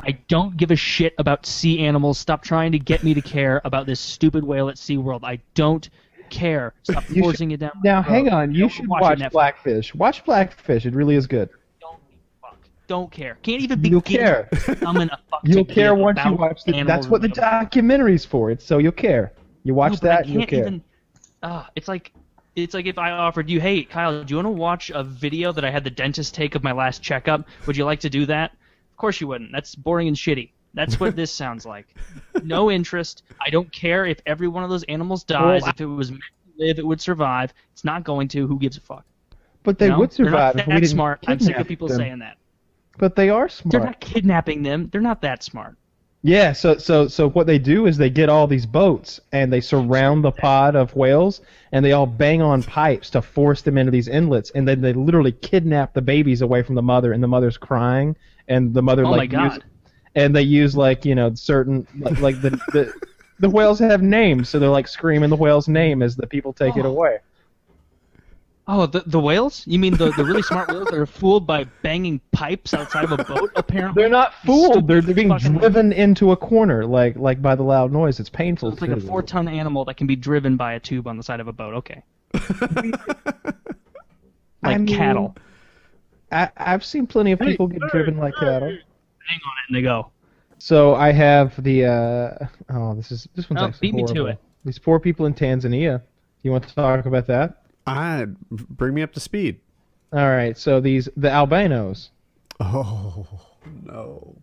I don't give a shit about sea animals. Stop trying to get me to care about this stupid whale at SeaWorld. I don't care. Stop forcing it down my Now, throat. hang on. You should watch Netflix. Blackfish. Watch Blackfish. It really is good. Don't care. Can't even begin You'll care. You'll care once you watch it. That's what the documentary's for. It's so you'll care. You watch that, you'll care. It's like if I offered you, hey, Kyle, do you want to watch a video that I had the dentist take of my last checkup? Would you like to do that? Of course you wouldn't. That's boring and shitty. That's what this sounds like. No interest. I don't care if every one of those animals dies. If it was meant to live, it would survive. It's not going to. Who gives a fuck? But they would survive They're if not we that didn't smart. I'm sick of kidnap people them. saying that. But they are smart. They're not kidnapping them. They're not that smart. Yeah, so what they do is they get all these boats and they surround the pod of whales and they all bang on pipes to force them into these inlets, and then they literally kidnap the babies away from the mother, and the mother's crying, and the mother my God. And they use certain like the whales have names, so they're like screaming the whale's name as the people take it away. Oh, the whales? You mean the really smart whales that are fooled by banging pipes outside of a boat, apparently? They're not fooled. They're being driven into a corner, like by the loud noise. It's painful. It's like a 4-ton animal that can be driven by a tube on the side of a boat. Okay. Cattle. I've seen plenty of people get driven like cattle. Hang on it and they go. So I have the this one's actually beat me horrible. to it. These poor people in Tanzania. You want to talk about that? Bring me up to speed. All right. So the Albinos. Oh no.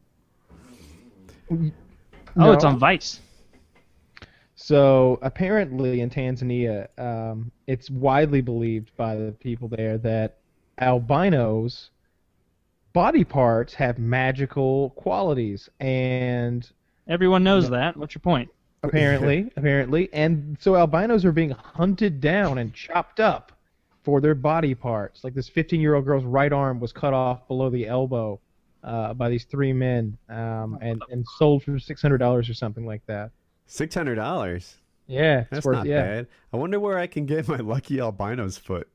Oh, it's on Vice. So apparently in Tanzania, it's widely believed by the people there that albinos' body parts have magical qualities, and everyone knows that. What's your point? Apparently, and so albinos are being hunted down and chopped up for their body parts. Like this 15-year-old girl's right arm was cut off below the elbow by these 3 men, and sold for $600 or something like that. $600? Yeah, that's not bad. I wonder where I can get my lucky albino's foot.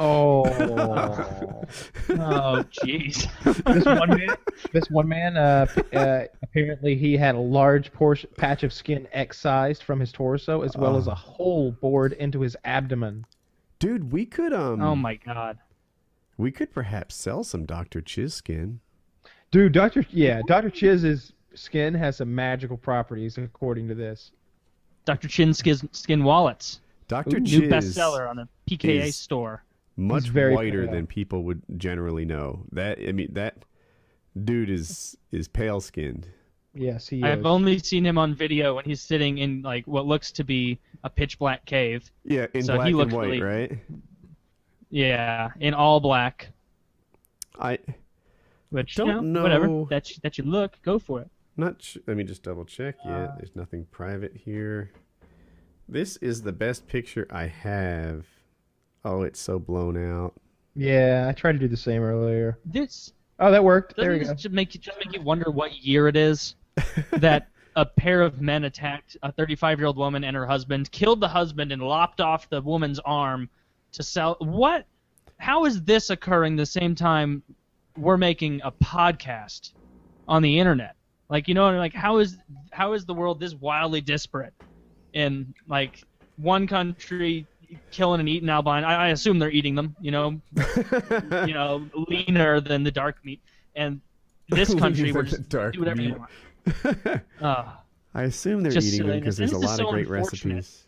Oh, jeez. This one man, apparently he had a large patch of skin excised from his torso, as well as a hole bored into his abdomen. Dude, we could Oh my God. We could perhaps sell some Dr. Chiz skin. Dude, Dr. Chiz's skin has some magical properties, according to this. Dr. Chin's skin wallets. Dr. Chiz, new bestseller on the PKA store. Much whiter than people would generally know. That dude is pale skinned. Yes, he is. I've only seen him on video when he's sitting in like what looks to be a pitch black cave. Yeah, in black and white, right? Yeah, in all black. Which don't know. Whatever. That you look, go for it. Let me just double check. Yeah, there's nothing private here. This is the best picture I have. Oh, it's so blown out. Yeah, I tried to do the same earlier. Oh, that worked. There we go. Just make you wonder what year it is that a pair of men attacked a 35-year-old woman and her husband, killed the husband, and lopped off the woman's arm to sell. What? How is this occurring the same time we're making a podcast on the internet? Like, you know, like how is the world this wildly disparate? In like one country killing and eating albino, I assume they're eating them, leaner than the dark meat. And this country, we're just do whatever you want. I assume they're eating them because there's a lot of great recipes.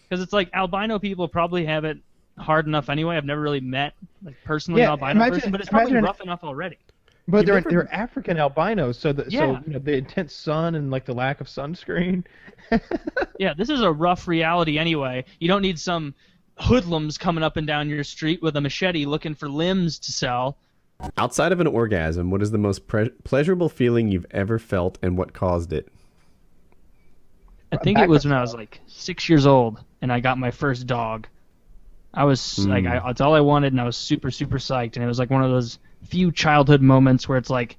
Because it's like albino people probably have it hard enough anyway. I've never really met personally an albino person, but it's probably rough enough already. But they're African albinos, so the intense sun and like the lack of sunscreen. Yeah, this is a rough reality anyway. You don't need some hoodlums coming up and down your street with a machete looking for limbs to sell. Outside of an orgasm, what is the most pleasurable feeling you've ever felt, and what caused it? I think it was when I was like 6 years old and I got my first dog. I was like, that's all I wanted, and I was super, super psyched. And it was like one of those few childhood moments where it's like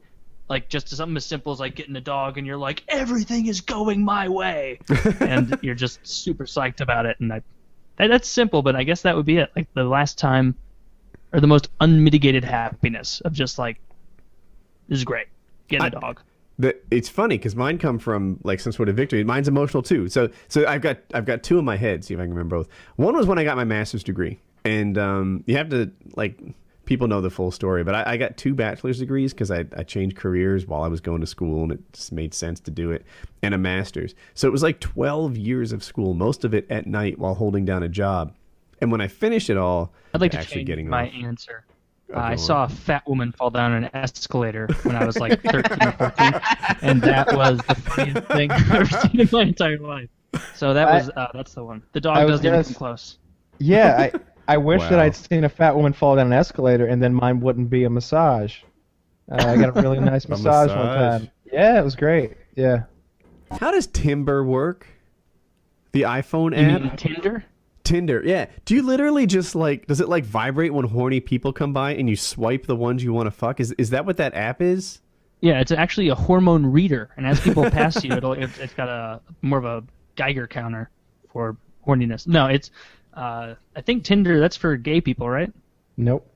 just something as simple as like getting a dog, and you're like, everything is going my way, and you're just super psyched about it. And that's simple, but I guess that would be it. Like the last time, or the most unmitigated happiness of just like, this is great, getting a dog. It's funny because mine come from like some sort of victory. Mine's emotional too. So I've got two in my head. See if I can remember both. One was when I got my master's degree, and you have to like people know the full story, but I got 2 bachelor's degrees because I changed careers while I was going to school, and it just made sense to do it, and a master's. So it was like 12 years of school, most of it at night while holding down a job. And when I finished it all, I'd like to actually change getting my off. answer. Oh, I go saw a fat woman fall down an escalator when I was like 13 or 14, and that was the funniest thing I've ever seen in my entire life. So that's the one. The dog doesn't even come close. Yeah, I wish that Wow. I'd seen a fat woman fall down an escalator, and then mine wouldn't be a massage. I got a really nice massage one time. Yeah, it was great. Yeah. How does Timber work? The iPhone You app? mean Tinder? Tinder, yeah. Do you literally just like, does it like vibrate when horny people come by and you swipe the ones you want to fuck? Is that what that app is? Yeah, it's actually a hormone reader, and as people pass you, it's got a more of a Geiger counter for horniness. No, it's I think Tinder, that's for gay people, right? Nope.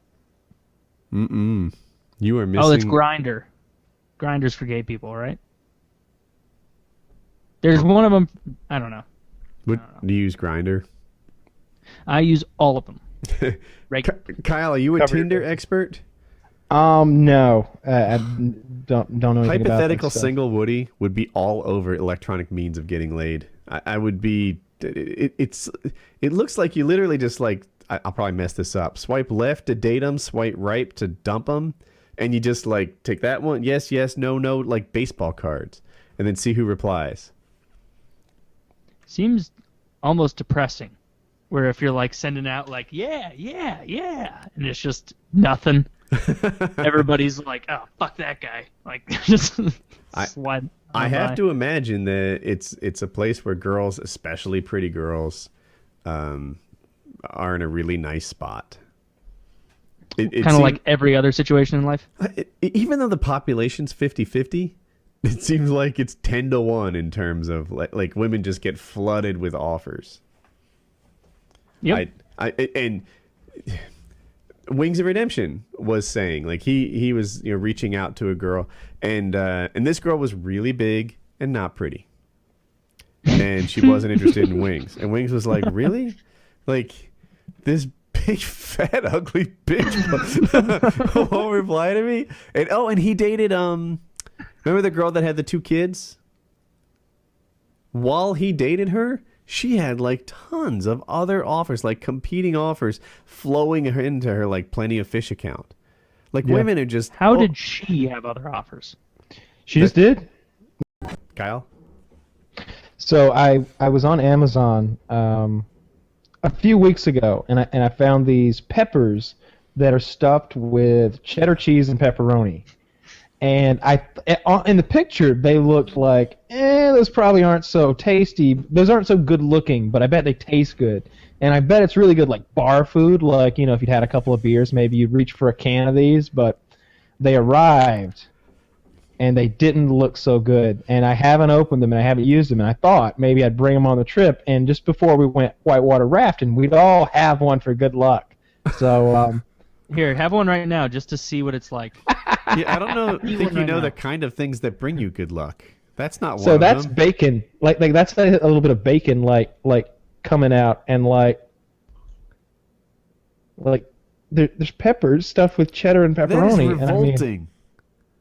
Mm-mm. You are missing... Oh, it's Grindr. Grindr's for gay people, right? There's one of them. I don't know. Do you use Grindr? I use all of them. Kyle, are you a Cover your Tinder face. expert? No. I don't know anything about Hypothetical that stuff. single Woody would be all over electronic means of getting laid. I would be... It looks like you literally just like... I'll probably mess this up. Swipe left to date them, swipe right to dump them, and you just like take that one, yes, yes, no, no, like baseball cards, and then see who replies. Seems almost depressing. Where if you're like sending out like, yeah, yeah, yeah, and it's just nothing. Everybody's like, oh, fuck that guy. Like, just slide. I have to imagine that it's a place where girls, especially pretty girls, are in a really nice spot. It kind of like every other situation in life. even though the population's 50-50, it seems like it's 10-1 in terms of like women just get flooded with offers. Yep. And Wings of Redemption was saying like he was reaching out to a girl, and this girl was really big and not pretty, and she wasn't interested in Wings, and Wings was like, really, like this big fat ugly bitch won't reply to me, and he dated remember the girl that had the 2 kids? While he dated her, she had like tons of other offers, like competing offers flowing into her like Plenty of Fish account. Like women are just... How did she have other offers? She just did. Kyle? So I was on Amazon a few weeks ago, and I found these peppers that are stuffed with cheddar cheese and pepperoni. And in the picture, they looked like, those probably aren't so tasty. Those aren't so good looking, but I bet they taste good. And I bet it's really good, like bar food. Like, if you'd had a couple of beers, maybe you'd reach for a can of these. But they arrived, and they didn't look so good. And I haven't opened them, and I haven't used them. And I thought maybe I'd bring them on the trip. And just before we went whitewater rafting, we'd all have one for good luck. So Here, have one right now just to see what it's like. Yeah, I don't know. think you right know now. the kind of things that bring you good luck. That's not one So of that's them. bacon, like that's a little bit of bacon, like coming out, and like there's peppers stuffed with cheddar and That is pepperoni. And I mean, revolting.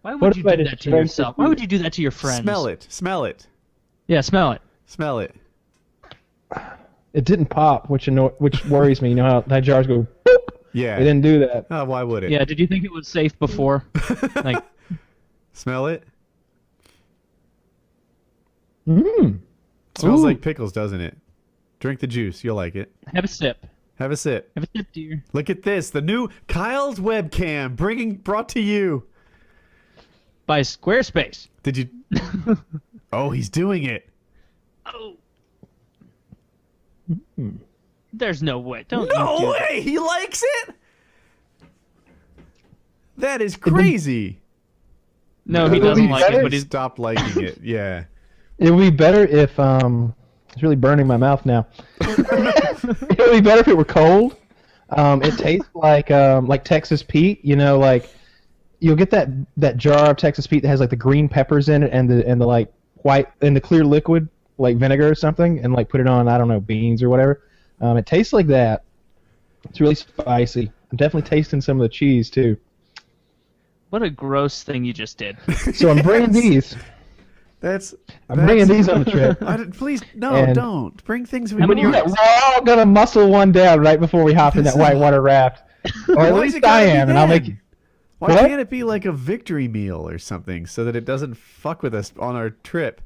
Why What would you if I do just that to drank yourself? the Why food? would you do that to your friends? Smell it. Smell it. Yeah, smell it. Smell it. it didn't pop, which worries me. You know how jars go boop? Yeah. It didn't do that. Oh, why would it? Yeah, did you think it was safe before? Like, Smell it. Mmm. Smells Ooh. like pickles, doesn't it? Drink the juice. You'll like it. have a sip. Have a sip. Have a sip, dear. Look at this. The new Kyle's webcam brought to you. By Squarespace. Did you? Oh, he's doing it. Oh. There's no way. Don't No you do that. way. He likes it. That is crazy. No, he It'll doesn't be like it, better. but he's Stopped liking it. Yeah. It would be better if it's really burning my mouth now. It would be better if it were cold. It tastes like Texas Pete. you'll get that jar of Texas Pete that has like the green peppers in it and the like white and the clear liquid like vinegar or something, and like put it on, I don't know, beans or whatever. It tastes like that. It's really spicy. I'm definitely tasting some of the cheese too. What a gross thing you just did. So I'm bringing these. I'm bringing these on the trip. Please, no, And- don't bring things we How many want. We're all gonna muscle one down right before we hop in that whitewater raft. Or at Why is least it gotta I be am, and I'll then? make you. Why What? can't it be like a victory meal or something so that it doesn't fuck with us on our trip?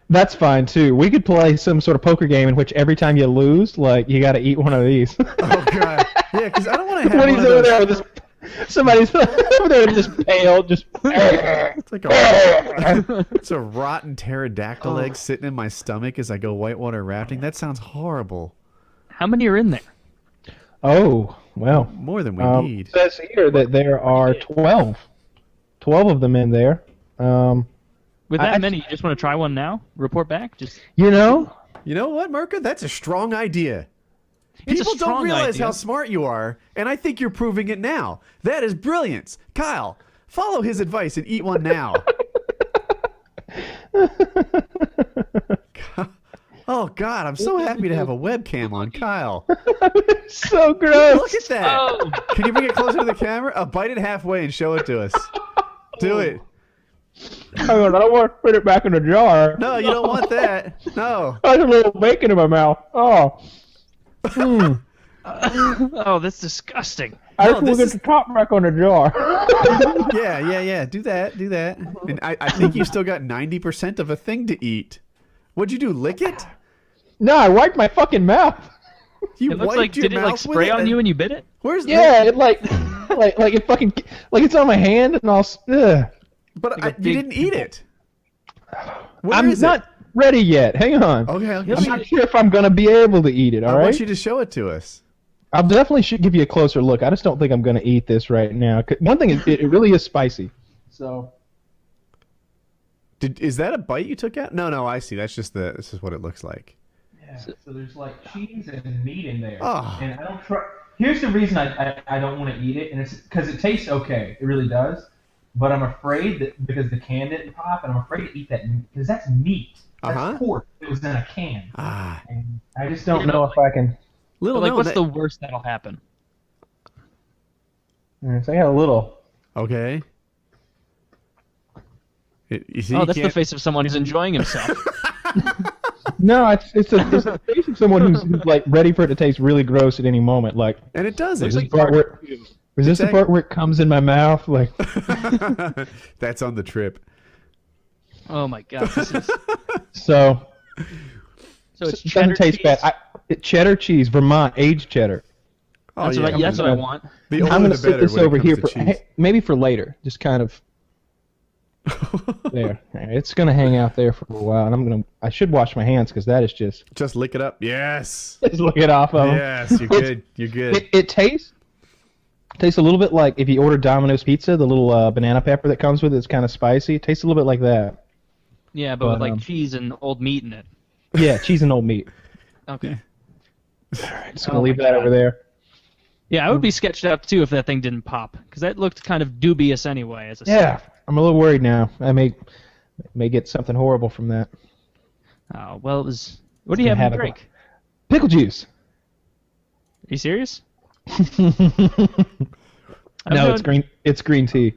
That's fine too. We could play some sort of poker game in which every time you lose, like you got to eat one of these. Oh god, yeah, because I don't want to have When one he's of over those. there with this, somebody's over there just pale, just. It's like it's a rotten pterodactyl egg sitting in my stomach as I go whitewater rafting. That sounds horrible. How many are in there? Oh well. More than we need. It says here that there are 12 of them in there. With that I- many, you just want to try one now? Report back? Just You know, You know what, Mirka? That's a strong idea. It's a People don't strong realize idea. how smart you are, and I think you're proving it now. That is brilliance. Kyle, follow his advice and eat one now. Oh, God, I'm so happy to have a webcam on Kyle. so gross. Look at that. Oh. Can you bring it closer to the camera? Bite it halfway and show it to us. Do it. Hang on, I don't want to put it back in the jar. No, you don't want that. No. I have a little bacon in my mouth. Oh. Oh, that's disgusting. I No, just want to this get the top back on the jar. Yeah. Do that. And I think you still got 90% of a thing to eat. What'd you do, lick it? No, I wiped my fucking mouth. It You looks wiped like your did it mouth like with spray on you and you bit it? Where's Yeah, it like it fucking like it's on my hand and all. Ugh. But like a you big didn't eat it. Where I'm is not it? ready yet. Hang on. Okay. I'm not sure if I'm gonna be able to eat it. All I right. want you to show it to us. I'll definitely should give you a closer look. I just don't think I'm gonna eat this right now. One thing is, it really is spicy. So. Is that a bite you took out? No, I see. That's just this is what it looks like. Yeah, so there's like cheese and meat in there. Oh. And I don't try. Here's the reason I don't want to eat it, and it's because it tastes okay. It really does. But I'm afraid that because the can didn't pop, and I'm afraid to eat that because that's meat. That's Uh-huh. pork. It was in a can. Ah, And I just don't know if I can. little But, like, known what's that- the worst that'll happen? So I got a little. Okay. You see, Oh, you that's the can't- face of someone who's enjoying himself. No, it's the face of someone who's like ready for it to taste really gross at any moment. Like, And it doesn't. is this the part where the part where it comes in my mouth? Like, That's on the trip. Oh my god, this is so it's it cheddar doesn't taste cheese. bad. Cheddar cheese, Vermont aged cheddar. Oh, That's what that's what I want. The I'm older gonna the sit better this when it over comes here to for cheese. maybe for later. Just kind of there. It's gonna hang out there for a while, and I should wash my hands because that is just Just lick it up. Yes. look it off of 'em. Yes, you're good. You're good. It tastes a little bit like if you order Domino's pizza, the little banana pepper that comes with it. It's kind of spicy. It tastes a little bit like that. Yeah, but with But, like cheese and old meat in it. Yeah, cheese and old meat. Okay. Just gonna Oh leave my that God. over there. Yeah, I would be sketched out too if that thing didn't pop, because that looked kind of dubious anyway. As a Yeah, I'm a little worried now. I may get something horrible from that. Oh well, it was. What do you gonna have have to it- drink? Pickle juice. Are you serious? No, it's green. It's green tea.